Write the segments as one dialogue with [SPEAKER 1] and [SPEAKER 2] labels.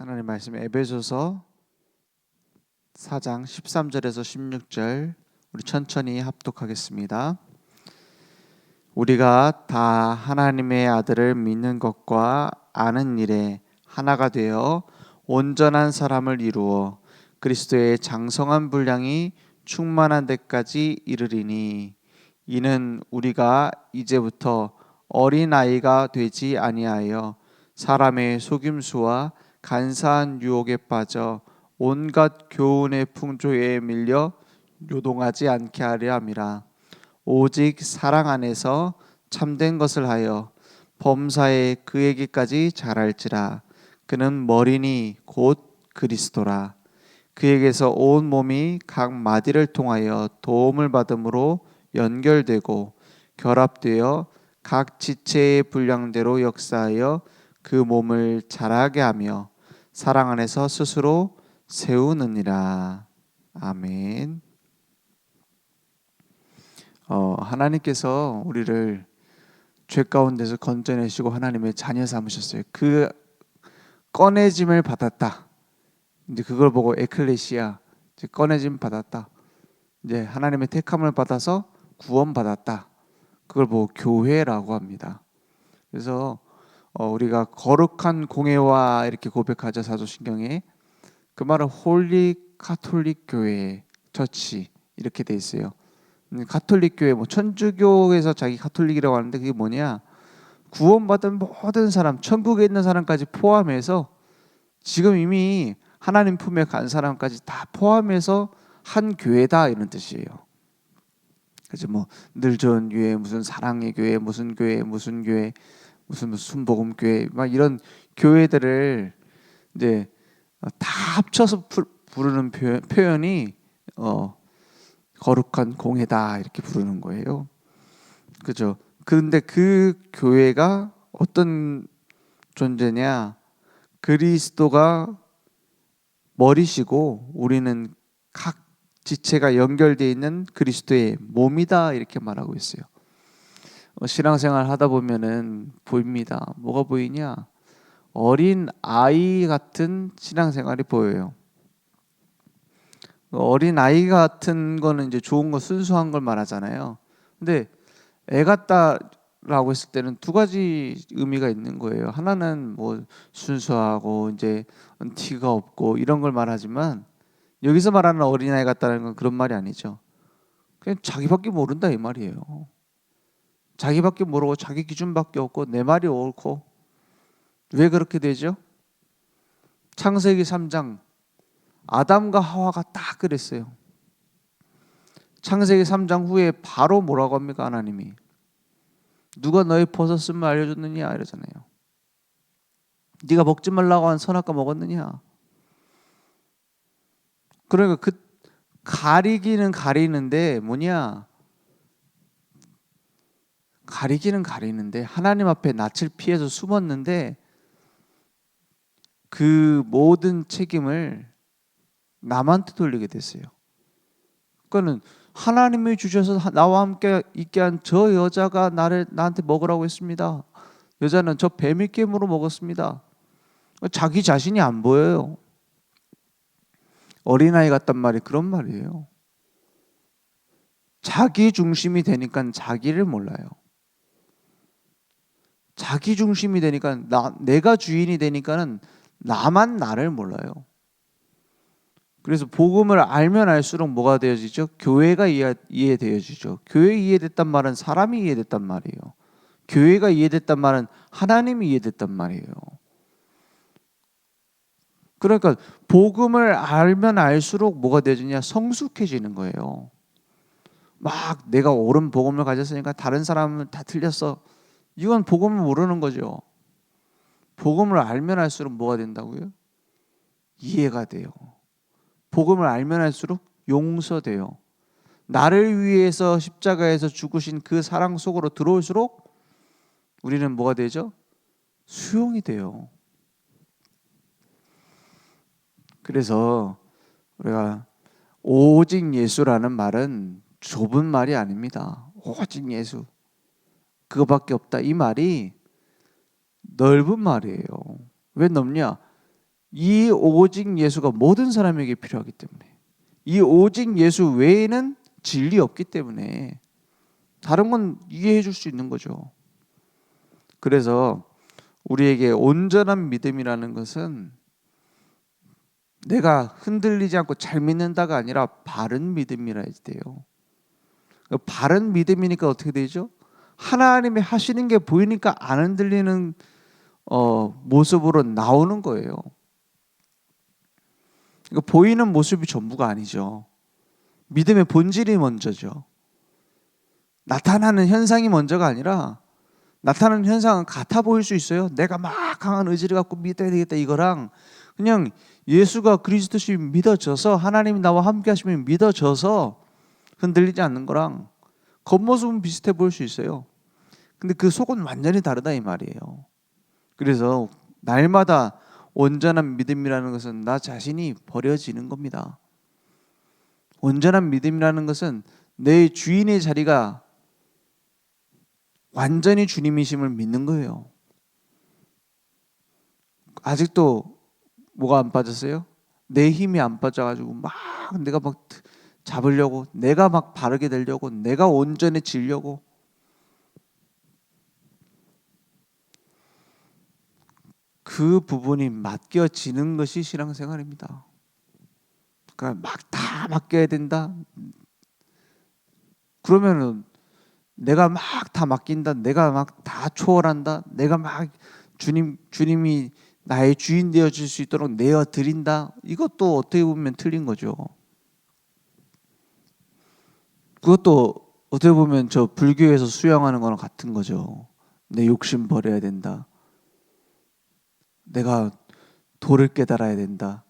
[SPEAKER 1] 하나님 말씀 에베소서 4장 13절에서 16절 우리 천천히 합독하겠습니다. 우리가 다 하나님의 아들을 믿는 것과 아는 일에 하나가 되어 온전한 사람을 이루어 그리스도의 장성한 분량이 충만한 데까지 이르리니 이는 우리가 이제부터 어린아이가 되지 아니하여 사람의 속임수와 간사한 유혹에 빠져 온갖 교훈의 풍조에 밀려 요동하지 않게 하려 함이라. 오직 사랑 안에서 참된 것을 하여 범사에 그에게까지 자랄지라. 그는 머리니 곧 그리스도라. 그에게서 온 몸이 각 마디를 통하여 도움을 받음으로 연결되고 결합되어 각 지체의 분량대로 역사하여 그 몸을 자라게 하며 사랑 안에서 스스로 세우느니라. 아멘. 하나님께서 우리를 죄 가운데서 건져내시고 하나님의 자녀 삼으셨어요. 그 꺼내짐을 받았다. 이제 그걸 보고 에클레시아, 이제 꺼내짐 받았다. 이제 하나님의 택함을 받아서 구원 받았다. 그걸 보고 교회라고 합니다. 그래서 우리가 거룩한 공회와 이렇게 고백하죠. 사도신경에 그 말은 홀리 카톨릭 교회, 처치 이렇게 돼 있어요. 가톨릭 교회, 뭐 천주교에서 자기 가톨릭이라고 하는데 그게 뭐냐? 구원받은 모든 사람, 천국에 있는 사람까지 포함해서 지금 이미 하나님 품에 간 사람까지 다 포함해서 한 교회다 이런 뜻이에요. 그래서 뭐 늘 좋은 교회, 무슨 사랑의 교회, 무슨 교회, 무슨 교회, 무슨 순복음 교회, 막 이런 교회들을 이제 다 합쳐서 부르는 표현이 거룩한 공회다 이렇게 부르는 거예요. 그죠? 그런데 그 교회가 어떤 존재냐? 그리스도가 머리시고 우리는 각 지체가 연결되어 있는 그리스도의 몸이다 이렇게 말하고 있어요. 신앙생활 하다 보면은 보입니다. 뭐가 보이냐? 어린 아이 같은 신앙생활이 보여요. 어린 아이 같은 거는 이제 좋은 거, 순수한 걸 말하잖아요. 근데 애 같다라고 했을 때는 두 가지 의미가 있는 거예요. 하나는 뭐 순수하고 이제 티가 없고 이런 걸 말하지만 여기서 말하는 어린아이 같다는 건 그런 말이 아니죠. 그냥 자기밖에 모른다 이 말이에요. 자기밖에 모르고 자기 기준밖에 없고 내 말이 옳고. 왜 그렇게 되죠? 창세기 3장 아담과 하와가 딱 그랬어요. 창세기 3장 후에 바로 뭐라고 합니까? 하나님이 누가 너의 벗었음을 알려줬느냐 이러잖아요. 네가 먹지 말라고 한 선악과 먹었느냐. 그러니까 그 가리기는 가리는데 뭐냐, 가리기는 가리는데 하나님 앞에 낯을 피해서 숨었는데 그 모든 책임을 남한테 돌리게 됐어요. 그거는 하나님이 주셔서 나와 함께 있게 한 저 여자가 나한테 먹으라고 했습니다. 여자는 저 뱀의 깨물어 먹었습니다. 자기 자신이 안 보여요. 어린아이 같단 말이 그런 말이에요. 자기 중심이 되니까 자기를 몰라요. 자기 중심이 되니까 내가 주인이 되니까는 나만 나를 몰라요. 그래서 복음을 알면 알수록 뭐가 되어지죠? 교회가 이해되어지죠. 교회 이해됐단 말은 사람이 이해됐단 말이에요. 교회가 이해됐단 말은 하나님이 이해됐단 말이에요. 그러니까 복음을 알면 알수록 뭐가 되어지냐? 성숙해지는 거예요. 막 내가 옳은 복음을 가졌으니까 다른 사람은 다 틀렸어. 이건 복음을 모르는 거죠. 복음을 알면 알수록 뭐가 된다고요? 이해가 돼요. 복음을 알면 할수록 용서돼요. 나를 위해서 십자가에서 죽으신 그 사랑 속으로 들어올수록 우리는 뭐가 되죠? 수용이 돼요. 그래서 우리가 오직 예수라는 말은 좁은 말이 아닙니다. 오직 예수, 그거밖에 없다 이 말이 넓은 말이에요. 왜 넓냐? 이 오직 예수가 모든 사람에게 필요하기 때문에, 이 오직 예수 외에는 진리 없기 때문에 다른 건 이해해 줄 수 있는 거죠. 그래서 우리에게 온전한 믿음이라는 것은 내가 흔들리지 않고 잘 믿는다가 아니라 바른 믿음이라 해야 돼요. 바른 믿음이니까 어떻게 되죠? 하나님이 하시는 게 보이니까 안 흔들리는 모습으로 나오는 거예요. 보이는 모습이 전부가 아니죠. 믿음의 본질이 먼저죠. 나타나는 현상이 먼저가 아니라, 나타나는 현상은 같아 보일 수 있어요. 내가 막 강한 의지를 갖고 믿어야 되겠다 이거랑, 그냥 예수가 그리스도시 믿어져서 하나님이 나와 함께 하시면 믿어져서 흔들리지 않는 거랑 겉모습은 비슷해 보일 수 있어요. 근데 그 속은 완전히 다르다 이 말이에요. 그래서 날마다 온전한 믿음이라는 것은 나 자신이 버려지는 겁니다. 온전한 믿음이라는 것은 내 주인의 자리가 완전히 주님이심을 믿는 거예요. 아직도 뭐가 안 빠졌어요? 내 힘이 안 빠져가지고 막 내가 막 잡으려고, 내가 막 바르게 되려고, 내가 온전해지려고. 그 부분이 맡겨지는 것이 신앙생활입니다. 그러니까 막 다 맡겨야 된다. 그러면은 내가 막 다 맡긴다. 내가 막 다 초월한다. 내가 막 주님이 나의 주인 되어 줄 수 있도록 내어 드린다. 이것도 어떻게 보면 틀린 거죠. 그것도 어떻게 보면 저 불교에서 수양하는 거랑 같은 거죠. 내 욕심 버려야 된다. 내가 도를 깨달아야 된다.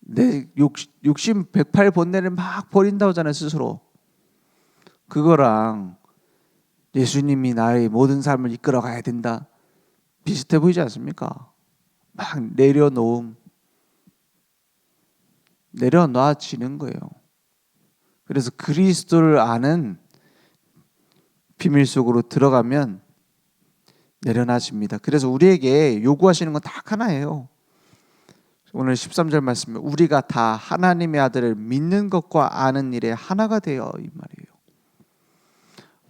[SPEAKER 1] 내 욕심 108번뇌를 막 버린다고 하잖아요, 스스로. 그거랑 예수님이 나의 모든 삶을 이끌어 가야 된다. 비슷해 보이지 않습니까? 막 내려놔지는 거예요. 그래서 그리스도를 아는 비밀 속으로 들어가면 내려놔집니다. 그래서 우리에게 요구하시는 건 딱 하나예요. 오늘 13절 말씀에 우리가 다 하나님의 아들을 믿는 것과 아는 일에 하나가 되어, 이 말이에요.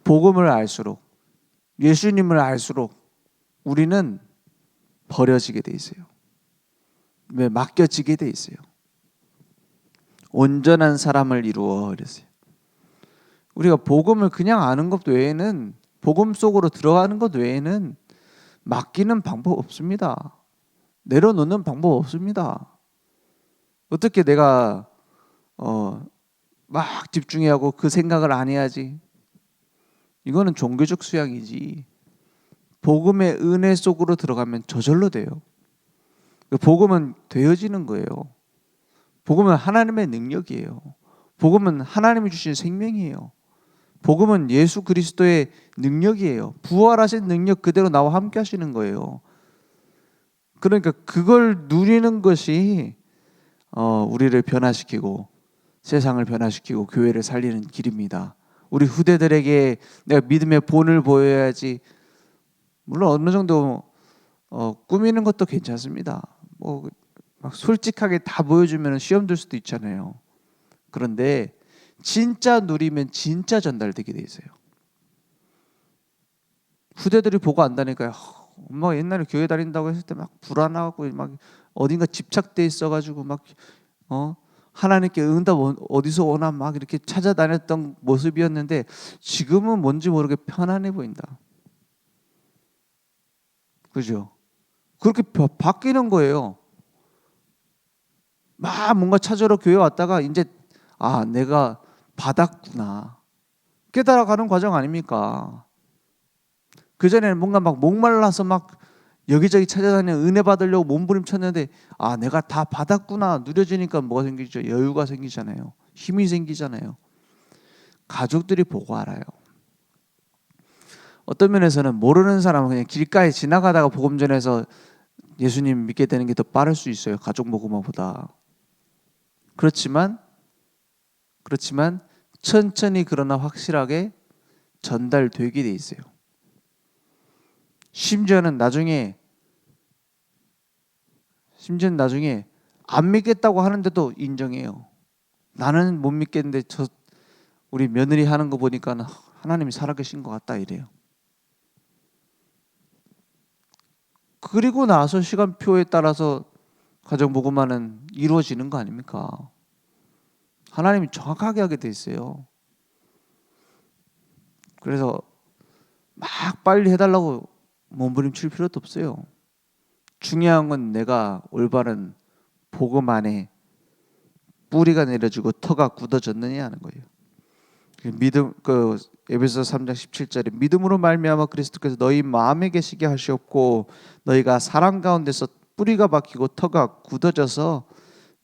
[SPEAKER 1] 복음을 알수록, 예수님을 알수록 우리는 버려지게 돼 있어요. 왜? 맡겨지게 돼 있어요. 온전한 사람을 이루어 그랬어요. 우리가 복음을 그냥 아는 것 외에는, 복음 속으로 들어가는 것 외에는 맡기는 방법 없습니다. 내려놓는 방법 없습니다. 어떻게 내가 막 집중해야 하고 그 생각을 안 해야지. 이거는 종교적 수양이지. 복음의 은혜 속으로 들어가면 저절로 돼요. 복음은 되어지는 거예요. 복음은 하나님의 능력이에요. 복음은 하나님이 주신 생명이에요. 복음은 예수 그리스도의 능력이에요. 부활하신 능력 그대로 나와 함께 하시는 거예요. 그러니까 그걸 누리는 것이 우리를 변화시키고 세상을 변화시키고 교회를 살리는 길입니다. 우리 후대들에게 내가 믿음의 본을 보여야지. 물론 어느 정도 꾸미는 것도 괜찮습니다. 뭐 막 솔직하게 다 보여주면 시험 들 수도 있잖아요. 그런데 진짜 누리면 진짜 전달되게 돼 있어요. 후대들이 보고 안다니까요. 엄마가 옛날에 교회 다닌다고 했을 때 막 불안하고 막 어딘가 집착돼 있어가지고 막 하나님께 응답 어디서 오나 막 이렇게 찾아다녔던 모습이었는데 지금은 뭔지 모르게 편안해 보인다. 그죠? 그렇게 바뀌는 거예요. 막 뭔가 찾으러 교회 왔다가 이제 내가 받았구나 깨달아가는 과정 아닙니까? 그 전에는 뭔가 막 목말라서 막 여기저기 찾아다니는 은혜 받으려고 몸부림쳤는데 내가 다 받았구나 누려지니까 뭐가 생기죠? 여유가 생기잖아요. 힘이 생기잖아요. 가족들이 보고 알아요. 어떤 면에서는 모르는 사람은 그냥 길가에 지나가다가 복음 전해서 예수님 믿게 되는 게 더 빠를 수 있어요. 가족 모금보다. 그렇지만 천천히 그러나 확실하게 전달되게 돼 있어요. 심지어는 나중에 심지어 나중에 안 믿겠다고 하는데도 인정해요. 나는 못 믿겠는데 우리 며느리 하는 거 보니까 하나님이 살아계신 것 같다 이래요. 그리고 나서 시간표에 따라서 가정복음화는 이루어지는 거 아닙니까? 하나님이 정확하게 하게 돼 있어요. 그래서 막 빨리 해달라고 몸부림칠 필요도 없어요. 중요한 건 내가 올바른 복음 안에 뿌리가 내려지고 터가 굳어졌느냐 하는 거예요. 믿음, 에베소 3장 17절에 믿음으로 말미암아 그리스도께서 너희 마음에 계시게 하시옵고 너희가 사랑 가운데서 뿌리가 박히고 터가 굳어져서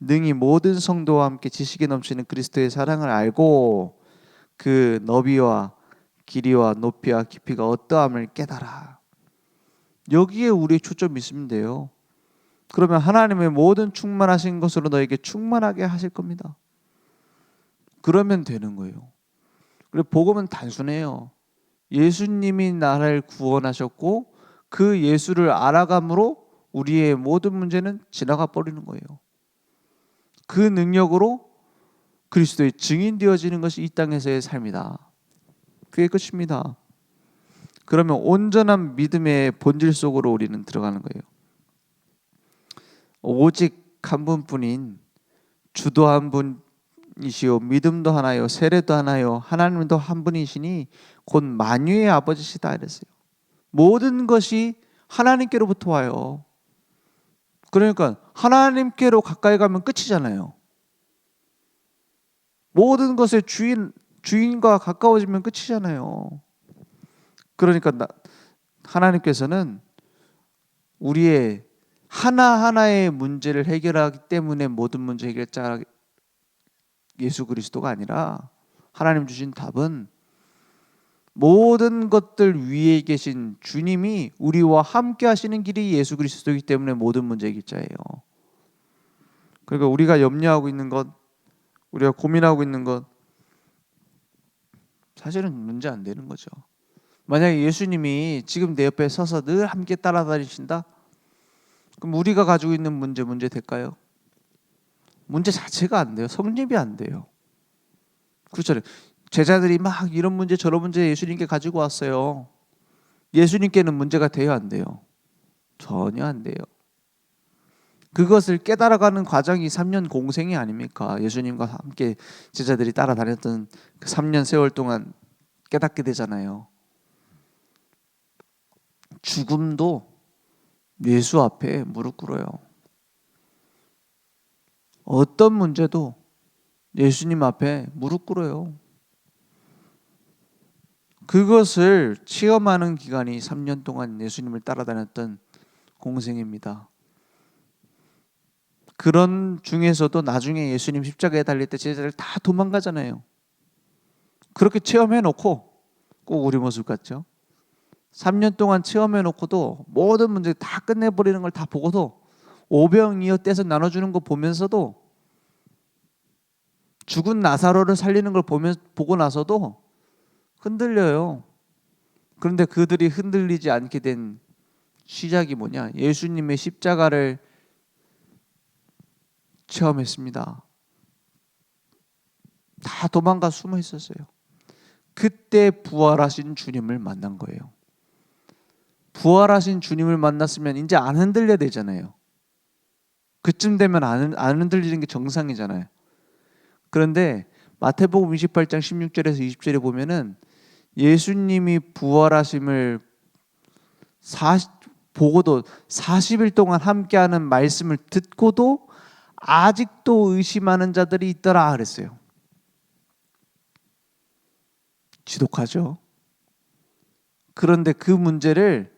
[SPEAKER 1] 능히 모든 성도와 함께 지식에 넘치는 그리스도의 사랑을 알고 그 너비와 길이와 높이와 깊이가 어떠함을 깨달아. 여기에 우리의 초점이 있으면 돼요. 그러면 하나님의 모든 충만하신 것으로 너에게 충만하게 하실 겁니다. 그러면 되는 거예요. 그리고 복음은 단순해요. 예수님이 나를 구원하셨고 그 예수를 알아감으로 우리의 모든 문제는 지나가 버리는 거예요. 그 능력으로 그리스도의 증인 되어지는 것이 이 땅에서의 삶이다. 그게 끝입니다. 그러면 온전한 믿음의 본질 속으로 우리는 들어가는 거예요. 오직 한 분뿐인 주도 한 분이시요 믿음도 하나요 세례도 하나요 하나님도 한 분이시니 곧 만유의 아버지시다 이랬어요. 모든 것이 하나님께로부터 와요. 그러니까 하나님께로 가까이 가면 끝이잖아요. 모든 것의 주인과 가까워지면 끝이잖아요. 그러니까 하나님께서는 우리의 하나하나의 문제를 해결하기 때문에 모든 문제 해결자 예수 그리스도가 아니라 하나님 주신 답은 모든 것들 위에 계신 주님이 우리와 함께 하시는 길이 예수 그리스도이기 때문에 모든 문제 해결자예요. 그러니까 우리가 염려하고 있는 것, 우리가 고민하고 있는 것 사실은 문제 안 되는 거죠. 만약에 예수님이 지금 내 옆에 서서 늘 함께 따라다니신다? 그럼 우리가 가지고 있는 문제 될까요? 문제 자체가 안 돼요. 성립이 안 돼요. 그렇잖아요. 제자들이 막 이런 문제 저런 문제 예수님께 가지고 왔어요. 예수님께는 문제가 돼요, 안 돼요? 전혀 안 돼요. 그것을 깨달아가는 과정이 3년 공생이 아닙니까? 예수님과 함께 제자들이 따라다녔던 그 3년 세월 동안 깨닫게 되잖아요. 죽음도 예수 앞에 무릎 꿇어요. 어떤 문제도 예수님 앞에 무릎 꿇어요. 그것을 체험하는 기간이 3년 동안 예수님을 따라다녔던 공생입니다. 그런 중에서도 나중에 예수님 십자가에 달릴 때 제자들 다 도망가잖아요. 그렇게 체험해놓고 꼭 우리 모습 같죠? 3년 동안 체험해놓고도 모든 문제 다 끝내버리는 걸 다 보고도 오병이어 떼서 나눠주는 거 보면서도 죽은 나사로를 살리는 걸 보고 나서도 흔들려요. 그런데 그들이 흔들리지 않게 된 시작이 뭐냐? 예수님의 십자가를 체험했습니다. 다 도망가 숨어 있었어요. 그때 부활하신 주님을 만난 거예요. 부활하신 주님을 만났으면 이제 안 흔들려야 되잖아요. 그쯤 되면 안 흔들리는 게 정상이잖아요. 그런데 마태복음 28장 16절에서 20절에 보면은 예수님이 부활하심을 보고도 40일 동안 함께하는 말씀을 듣고도 아직도 의심하는 자들이 있더라 그랬어요. 지독하죠. 그런데 그 문제를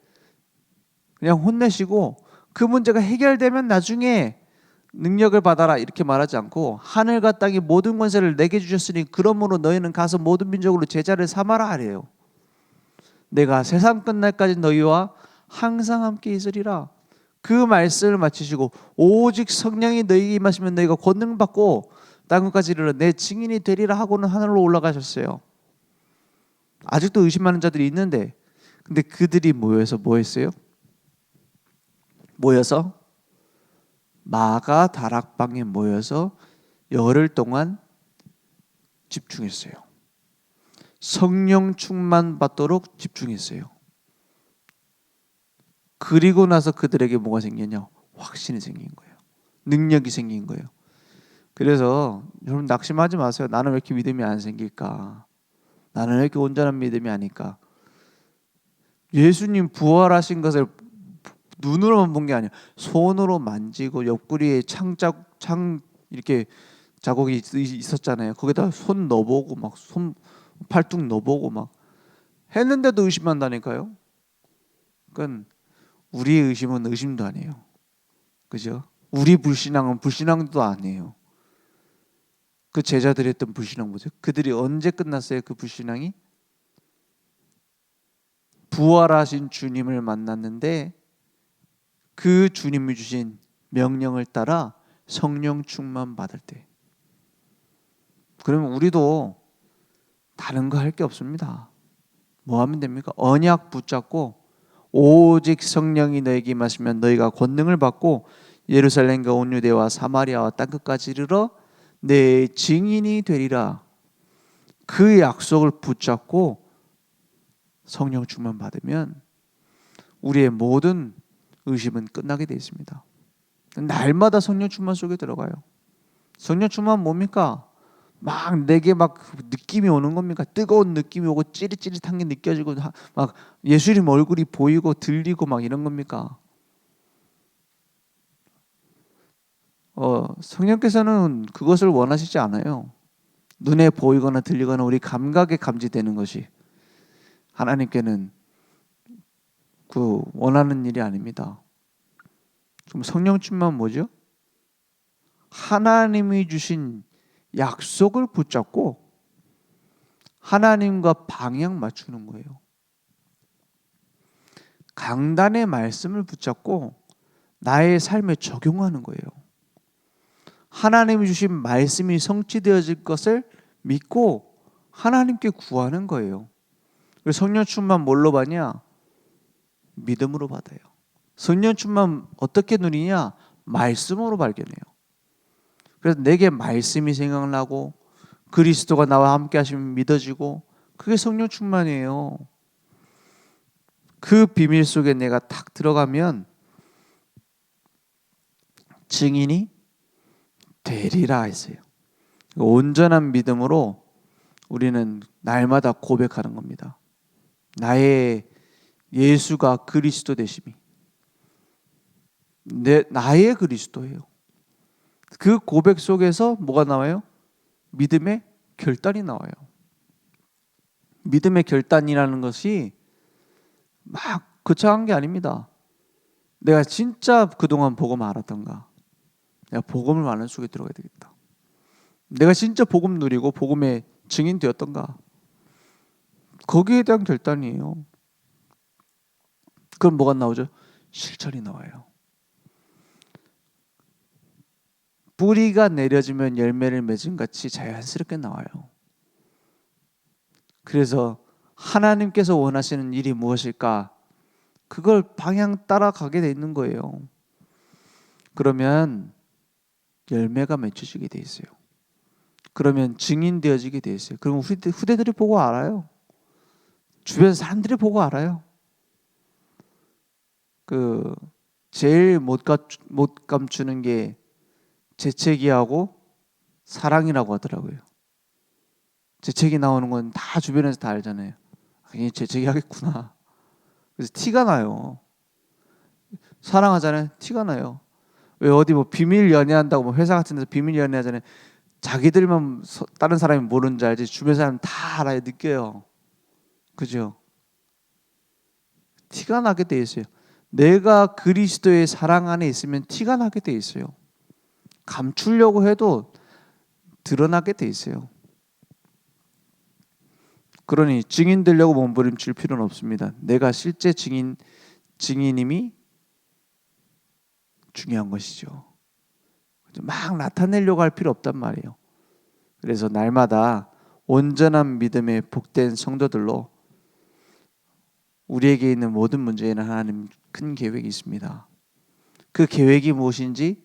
[SPEAKER 1] 그냥 혼내시고 그 문제가 해결되면 나중에 능력을 받아라 이렇게 말하지 않고 하늘과 땅의 모든 권세를 내게 주셨으니 그러므로 너희는 가서 모든 민족으로 제자를 삼아라 하래요. 내가 세상 끝날까지 너희와 항상 함께 있으리라. 그 말씀을 마치시고 오직 성령이 너희에게 임하시면 너희가 권능 받고 땅끝까지 이르러 내 증인이 되리라 하고는 하늘로 올라가셨어요. 아직도 의심하는 자들이 있는데 근데 그들이 모여서 뭐 했어요? 모여서 마가 다락방에 모여서 열흘 동안 집중했어요. 성령 충만 받도록 집중했어요. 그리고 나서 그들에게 뭐가 생겼냐? 확신이 생긴 거예요. 능력이 생긴 거예요. 그래서 여러분 낙심하지 마세요. 나는 왜 이렇게 믿음이 안 생길까? 나는 왜 이렇게 온전한 믿음이 아닐까? 예수님 부활하신 것을 눈으로만 본 게 아니야. 손으로 만지고 옆구리에 창 이렇게 자국이 있었잖아요. 거기다 손 넣어보고 막 손 팔뚝 넣어보고 막 했는데도 의심한다니까요. 그러니까 우리의 의심은 의심도 아니에요. 그죠? 우리 불신앙은 불신앙도 아니에요. 그 제자들이 했던 불신앙 뭐죠? 그들이 언제 끝났어요? 그 불신앙이? 부활하신 주님을 만났는데 그 주님이 주신 명령을 따라 성령 충만 받을 때. 그러면 우리도 다른 거 할 게 없습니다. 뭐 하면 됩니까? 언약 붙잡고 오직 성령이 너에게 임하시면 너희가 권능을 받고 예루살렘과 온 유대와 사마리아와 땅끝까지 이르러 내 증인이 되리라. 그 약속을 붙잡고 성령 충만 받으면 우리의 모든 의심은 끝나게 되어 있습니다. 날마다 성령 충만 속에 들어가요. 성령 충만 뭡니까? 막 내게 막 느낌이 오는 겁니까? 뜨거운 느낌이 오고 찌릿찌릿한 게 느껴지고 막 예수님 얼굴이 보이고 들리고 막 이런 겁니까? 성령께서는 그것을 원하시지 않아요. 눈에 보이거나 들리거나 우리 감각에 감지되는 것이 하나님께는 그 원하는 일이 아닙니다. 그럼 성령 충만 뭐죠? 하나님이 주신 약속을 붙잡고 하나님과 방향 맞추는 거예요. 강단의 말씀을 붙잡고 나의 삶에 적용하는 거예요. 하나님이 주신 말씀이 성취되어질 것을 믿고 하나님께 구하는 거예요. 그래서 성령 충만 뭘로 받냐? 믿음으로 받아요. 성령 충만 어떻게 누리냐? 말씀으로 발견해요. 그래서 내게 말씀이 생각나고 그리스도가 나와 함께 하시면 믿어지고 그게 성령 충만이에요. 그 비밀 속에 내가 탁 들어가면 증인이 되리라 했어요. 온전한 믿음으로 우리는 날마다 고백하는 겁니다. 나의 예수가 그리스도 되심이 나의 그리스도예요. 그 고백 속에서 뭐가 나와요? 믿음의 결단이 나와요. 믿음의 결단이라는 것이 막 거창한 게 아닙니다. 내가 진짜 그동안 복음 알았던가? 내가 복음을 아는 속에 들어가야 되겠다. 내가 진짜 복음 누리고 복음의 증인 되었던가? 거기에 대한 결단이에요. 그럼 뭐가 나오죠? 실천이 나와요. 뿌리가 내려지면 열매를 맺은 같이 자연스럽게 나와요. 그래서 하나님께서 원하시는 일이 무엇일까? 그걸 방향 따라가게 돼 있는 거예요. 그러면 열매가 맺혀지게 돼 있어요. 그러면 증인되어지게 돼 있어요. 그럼 후대들이 보고 알아요. 주변 사람들이 보고 알아요. 그 제일 못 감추는 게 재채기하고 사랑이라고 하더라고요. 재채기 나오는 건 다 주변에서 다 알잖아요. 얘 재채기 하겠구나. 그래서 티가 나요. 사랑하잖아요. 티가 나요. 왜 어디 뭐 비밀 연애한다고 뭐 회사 같은 데서 비밀 연애하잖아요. 자기들만 다른 사람이 모르는 줄 알지 주변 사람 다 알아요. 느껴요. 그죠? 티가 나게 돼 있어요. 내가 그리스도의 사랑 안에 있으면 티가 나게 돼 있어요. 감추려고 해도 드러나게 돼 있어요. 그러니 증인 되려고 몸부림칠 필요는 없습니다. 내가 실제 증인임이 중요한 것이죠. 막 나타내려고 할 필요 없단 말이에요. 그래서 날마다 온전한 믿음의 복된 성도들로 우리에게 있는 모든 문제에는 하나님 큰 계획이 있습니다. 그 계획이 무엇인지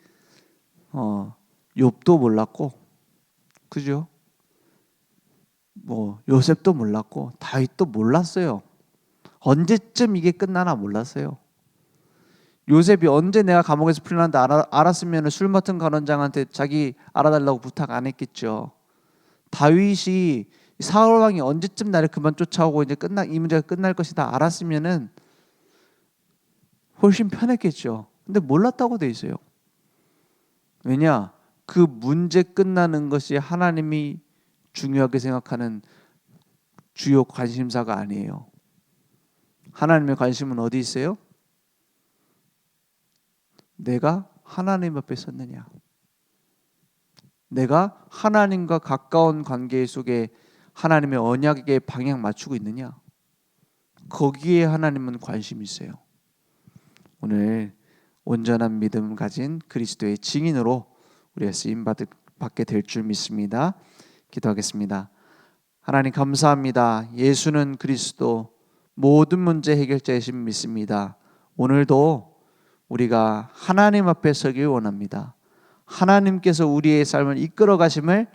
[SPEAKER 1] 욥도 몰랐고, 그죠? 뭐 요셉도 몰랐고 다윗도 몰랐어요. 언제쯤 이게 끝나나 몰랐어요. 요셉이 언제 내가 감옥에서 풀려난다 알았으면 술 맡은 관원장한테 자기 알아달라고 부탁 안 했겠죠. 다윗이 사울 왕이 언제쯤 나를 그만 쫓아오고 이제 이 문제가 끝날 것이다 알았으면은 훨씬 편했겠죠. 근데 몰랐다고 돼 있어요. 왜냐? 그 문제 끝나는 것이 하나님이 중요하게 생각하는 주요 관심사가 아니에요. 하나님의 관심은 어디 있어요? 내가 하나님 앞에 섰느냐, 내가 하나님과 가까운 관계 속에 하나님의 언약에 방향 맞추고 있느냐, 거기에 하나님은 관심이 있어요. 오늘 온전한 믿음 가진 그리스도의 증인으로 우리가 쓰임 받게 될 줄 믿습니다. 기도하겠습니다. 하나님 감사합니다. 예수는 그리스도 모든 문제 해결자이신 믿습니다. 오늘도 우리가 하나님 앞에 서길 원합니다. 하나님께서 우리의 삶을 이끌어 가심을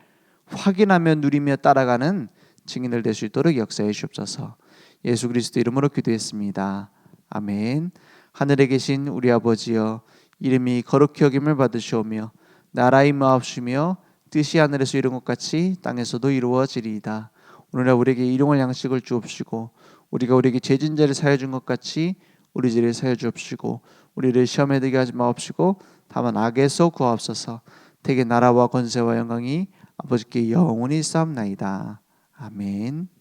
[SPEAKER 1] 확인하며 누리며 따라가는 증인들 될 수 있도록 역사해 주옵소서. 예수 그리스도 이름으로 기도했습니다. 아멘. 하늘에 계신 우리 아버지여, 이름이 거룩히 여김을 받으시오며 나라의 마옵시며 뜻이 하늘에서 이룬 것 같이 땅에서도 이루어지리이다. 오늘날 우리에게 일용할 양식을 주옵시고 우리가 우리에게 죄진 자를 사하여 준 것 같이 우리 죄를 사하여 주옵시고 우리를 시험에 들게 하지 마옵시고 다만 악에서 구하옵소서. 대개 나라와 권세와 영광이 아버지께 영원히 있사옵나이다. 아멘.